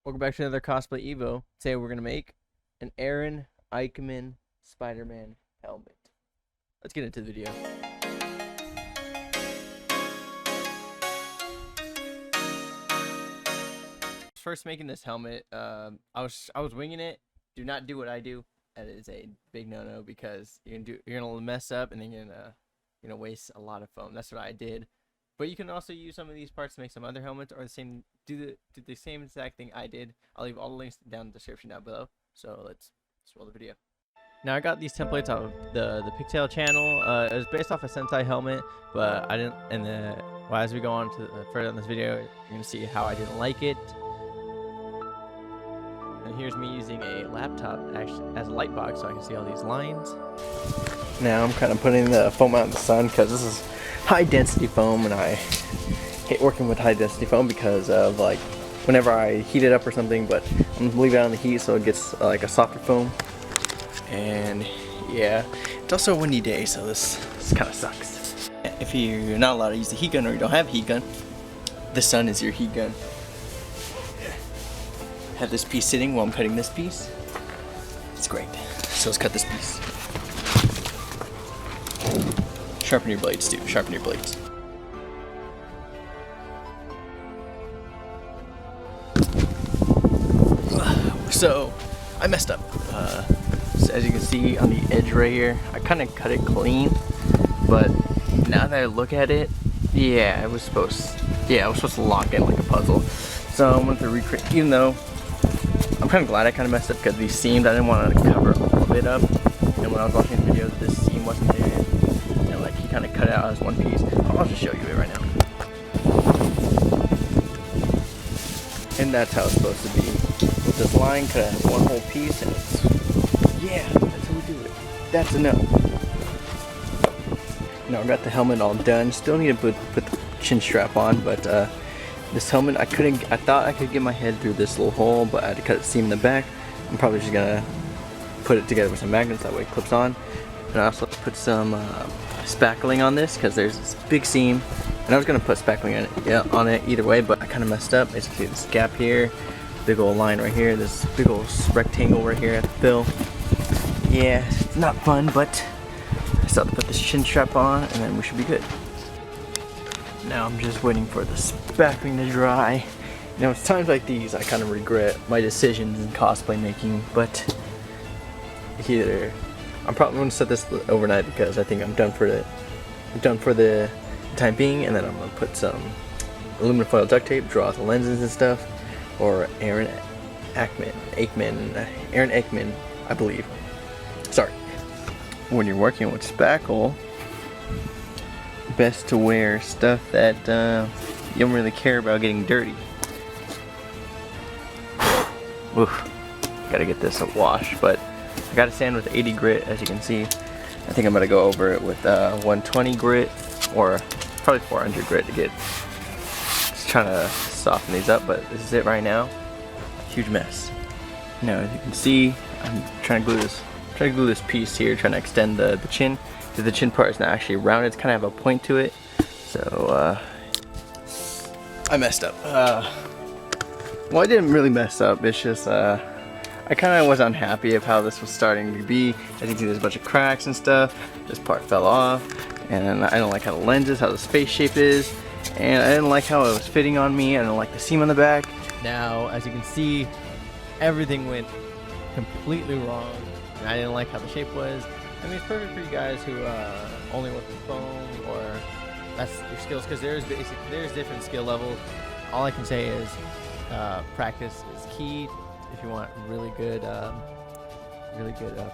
Welcome back to another Cosplay Evo. Today we're going to make an Aaron Aikman Spider-Man helmet. Let's get into the video. First making this helmet, I was winging it. Do not do what I do. That is a big no-no because you're gonna mess up and then you're gonna waste a lot of foam. That's what I did. But you can also use some of these parts to make some other helmets, or do the same exact thing I did. I'll leave all the links down in the description down below. So let's roll the video. Now I got these templates off of the Pigtail channel. It was based off a Sentai helmet, but I didn't. Well, as we go on to further in this video, you're gonna see how I didn't like it. And here's me using a laptop actually as a light box, so I can see all these lines. Now I'm kind of putting the foam out in the sun because this is high density foam, and I hate working with high density foam because of like whenever I heat it up or something. But I'm gonna leave it out in the heat so it gets like a softer foam. And yeah, it's also a windy day, so this kind of sucks. If you're not allowed to use the heat gun or you don't have a heat gun, the sun is your heat gun. Have this piece sitting while I'm cutting this piece. It's great. So let's cut this piece. Sharpen your blades too. Sharpen your blades. So I messed up. So as you can see on the edge right here, I kind of cut it clean, but now that I look at it, yeah, I was supposed to lock in like a puzzle. So I wanted to recreate, even though I'm kind of glad I kind of messed up because these seams, I didn't want to cover all of it up. And when I was watching the video, this seam wasn't there. And like he kind of cut it out as one piece. I'll just show you it right now. And that's how it's supposed to be. With this line cut as one whole piece, and it's, yeah, that's how we do it. That's enough. Now I got the helmet all done. Still need to put the chin strap on, but this helmet, I thought I could get my head through this little hole, but I had to cut a seam in the back. I'm probably just gonna put it together with some magnets, that way it clips on. And I also put some spackling on this because there's this big seam, and I was gonna put spackling on it either way, but I kind of messed up. Basically, this gap here, big old line right here, this big old rectangle right here at the fill. Yeah, it's not fun, but I still have to put this chin strap on, and then we should be good. Now I'm just waiting for the spackling to dry. You know, it's times like these I kind of regret my decisions in cosplay making, but either I'm probably going to set this overnight because I think I'm done for the time being, and then I'm going to put some aluminum foil duct tape, draw out the lenses and stuff, or Aaron Aikman, I believe. Sorry. When you're working with spackle, best to wear stuff that you don't really care about getting dirty. Oof, gotta get this a wash, but I got to sand with 80 grit, as you can see. I think I'm gonna go over it with 120 grit, or probably 400 grit to get, just trying to soften these up, but this is it right now. Huge mess. Now, as you can see, I'm trying to glue this piece here, trying to extend the chin. The chin part is not actually round, it's kind of have a point to it. So I messed up. Well, I didn't really mess up, it's just I kind of was unhappy of how this was starting to be. As you can see, there's a bunch of cracks and stuff. This part fell off, and I don't like how the lens is, how the space shape is, and I didn't like how it was fitting on me. I don't like the seam on the back. Now, as you can see, everything went completely wrong, and I didn't like how the shape was. I mean, it's perfect for you guys who only work with foam, or that's your skills, because there's different skill levels. All I can say is practice is key if you want really good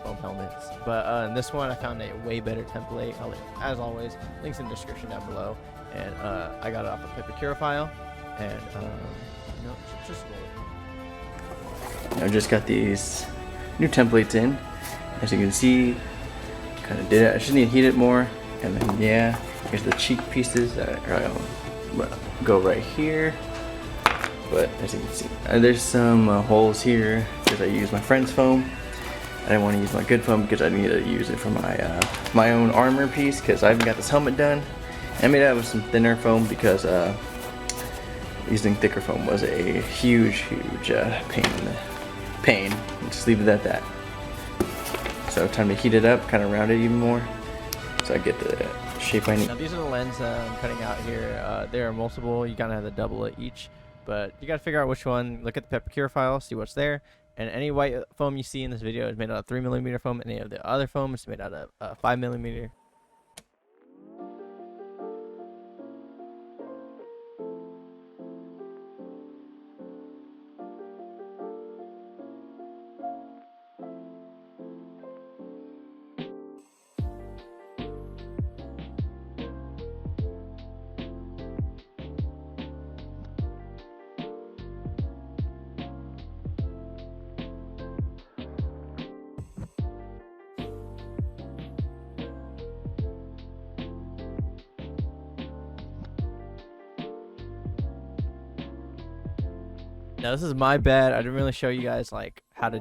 foam helmets. But in this one, I found a way better template. As always, links in the description down below. And I got it off a paper cure file, and just roll. I just got these new templates in, as you can see. Kind of did it. I just need to heat it more, and then yeah, here's the cheek pieces that go right here. But as you can see, there's some holes here because I use my friend's foam. I didn't want to use my good foam because I need to use it for my own armor piece, because I haven't got this helmet done. I made it out with some thinner foam because using thicker foam was a huge pain. Just leave it at that. So time to heat it up, kind of round it even more, so I get the shape I need. Now these are the lenses I'm cutting out here. There are multiple. You gotta have to double it each, but you gotta figure out which one. Look at the pepper cure file, see what's there. And any white foam you see in this video is made out of 3mm foam. Any of the other foam is made out of 5mm. Now this is my bad. I didn't really show you guys like how to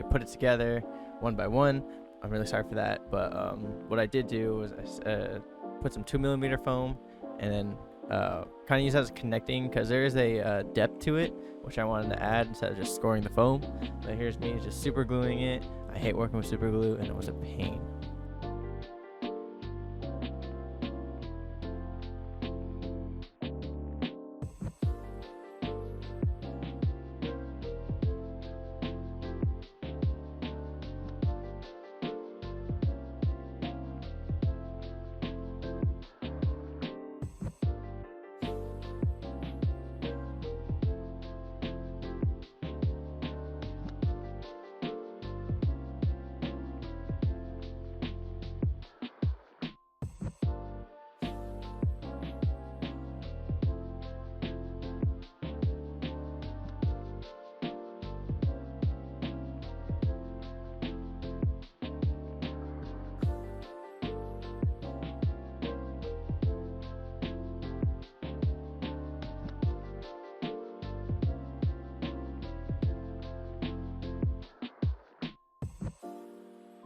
put it together one by one. I'm really sorry for that. But what I did do was I put some 2mm foam and then kind of use that as connecting, because there is a depth to it which I wanted to add instead of just scoring the foam. But here's me just super gluing it. I hate working with super glue, and it was a pain.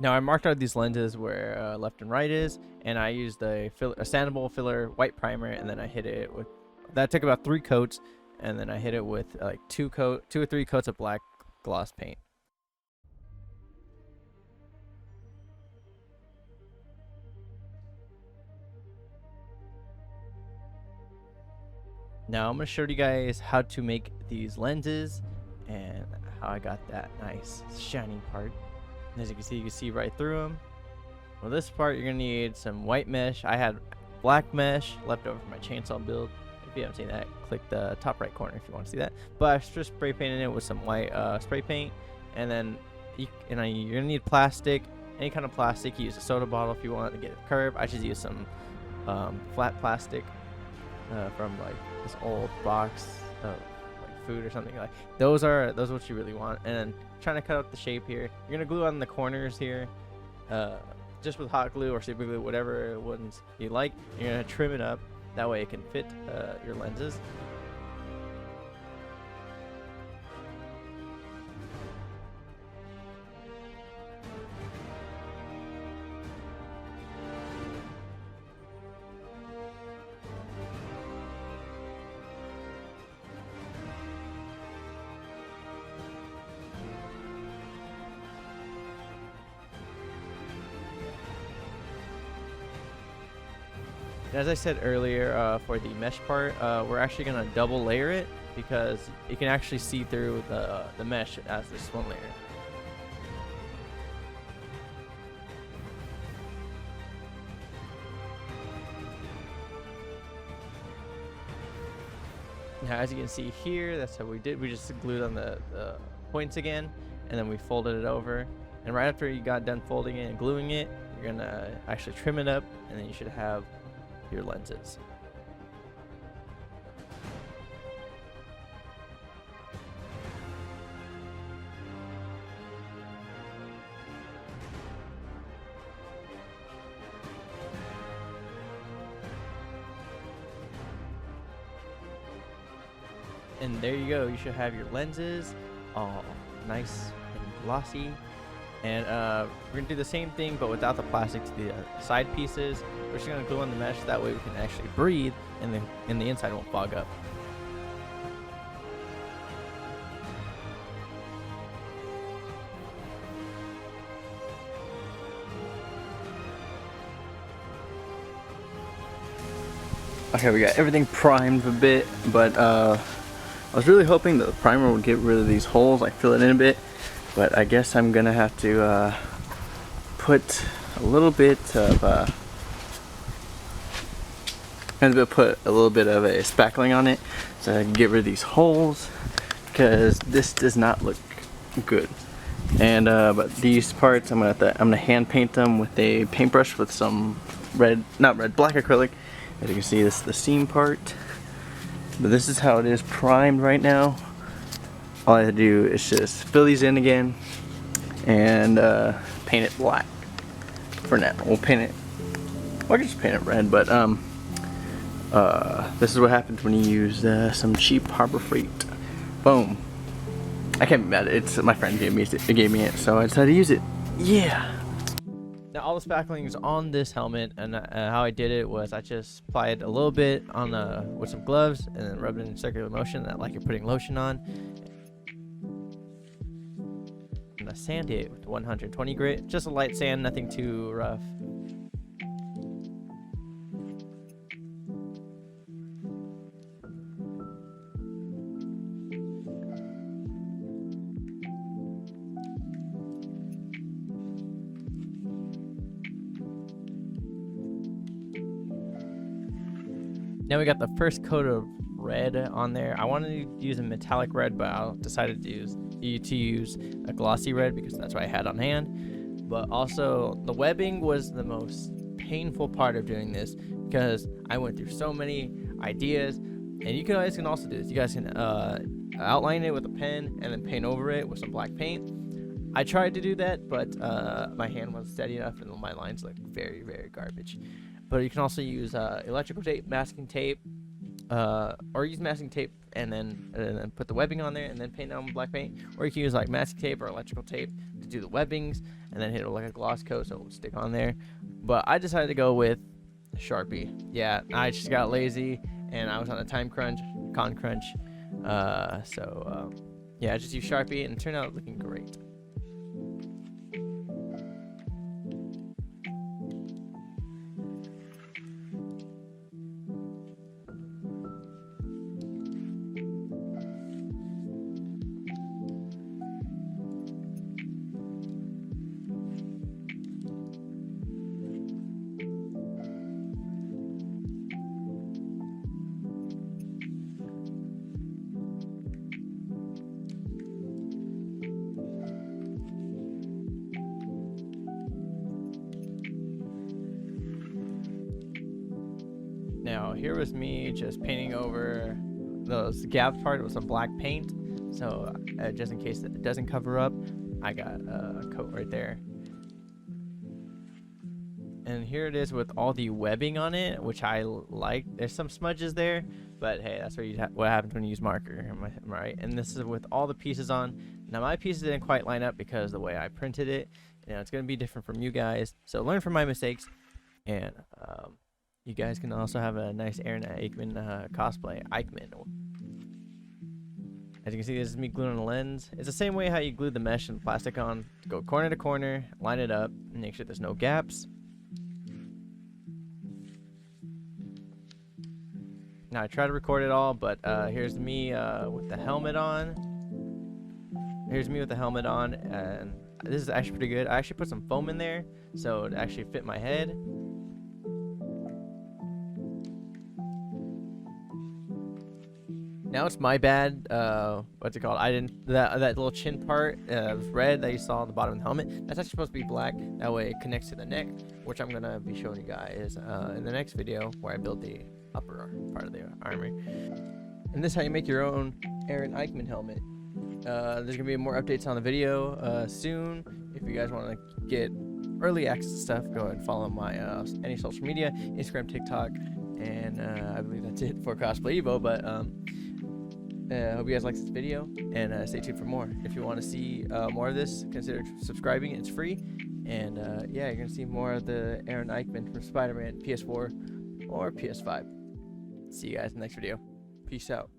Now I marked out these lenses where left and right is, and I used a sandable filler white primer, and then I hit it with, that took about 3 coats, and then I hit it with like 2 or 3 coats of black gloss paint. Now I'm going to show you guys how to make these lenses and how I got that nice shiny part. As you can see right through them. Well, this part you're gonna need some white mesh. I had black mesh left over from my chainsaw build. If you haven't seen that, click the top right corner if you want to see that. But I just spray painted it with some white spray paint, and then you're gonna need plastic, any kind of plastic. You use a soda bottle if you want to get a curve. I just use some flat plastic from like this old box of like food or something. Like those are what you really want. And then trying to cut out the shape here, you're gonna glue on the corners here just with hot glue or super glue, whatever ones you like. You're gonna trim it up, that way it can fit your lenses. And as I said earlier, for the mesh part, we're actually going to double layer it, because you can actually see through the mesh as this one layer. Now as you can see here, that's how we did. We just glued on the points again, and then we folded it over. And right after you got done folding it and gluing it, you're going to actually trim it up, and then you should have your lenses. And there you go, you should have your lenses all nice and glossy. And we're gonna do the same thing, but without the plastic to the side pieces. We're just gonna glue on the mesh, that way we can actually breathe, and the inside won't fog up. Okay, we got everything primed a bit, but I was really hoping that the primer would get rid of these holes, like fill it in a bit, but I guess I'm gonna have to put a little bit of put a little bit of a spackling on it so I can get rid of these holes, because this does not look good. And but these parts I'm gonna hand paint them with a paintbrush with some black acrylic. As you can see, this is the seam part, but this is how it is primed right now. All I have to do is just fill these in again and paint it black for now. We'll paint it, well, I can just paint it red, but this is what happens when you use some cheap Harbor Freight foam. I can't be mad. It's my friend gave me it, so I decided to use it. Yeah. Now all the spackling is on this helmet, and how I did it was I just applied a little bit on with some gloves and then rubbed it in circular motion, like you're putting lotion on. And I sand it with 120 grit, just a light sand, nothing too rough. Now we got the first coat of red on there. I wanted to use a metallic red, but I decided to use a glossy red because that's what I had on hand. But also, the webbing was the most painful part of doing this because I went through so many ideas. And you guys can also do this. You guys can outline it with a pen and then paint over it with some black paint. I tried to do that, but my hand wasn't steady enough and my lines look very, very garbage. But you can also use electrical tape, masking tape, or use masking tape and then put the webbing on there and then paint it on with black paint. Or you can use like masking tape or electrical tape to do the webbings and then hit it with like a gloss coat so it will stick on there. But I decided to go with Sharpie. Yeah, I just got lazy and I was on a time crunch, yeah, I just used Sharpie and it turned out looking great. Now here was me just painting over those gap part with some black paint, so just in case it doesn't cover up, I got a coat right there. And here it is with all the webbing on it, which I like. There's some smudges there, but hey, that's what happens when you use marker, am I right? And this is with all the pieces on. Now my pieces didn't quite line up because the way I printed it. You know, it's gonna be different from you guys, so learn from my mistakes. And you guys can also have a nice Aikman cosplay. Aikman. As you can see, this is me gluing on the lens. It's the same way how you glue the mesh and plastic on. Go corner to corner, line it up, and make sure there's no gaps. Now I try to record it all, but here's me with the helmet on. Here's me with the helmet on, and this is actually pretty good. I actually put some foam in there, so it actually fit my head. Now it's my bad. What's it called? I didn't. That little chin part was red that you saw on the bottom of the helmet. That's actually supposed to be black. That way it connects to the neck, which I'm gonna be showing you guys in the next video where I build the upper part of the armor. And this is how you make your own Aikman helmet. There's gonna be more updates on the video soon. If you guys want to get early access stuff, go ahead and follow my any social media, Instagram, TikTok, and I believe that's it for Cosplay Evo. But hope you guys like this video, and stay tuned for more. If you want to see more of this, consider subscribing. It's free. And yeah, you're gonna see more of the Aikman from Spider-Man PS4 or PS5. See you guys in the next video. Peace out.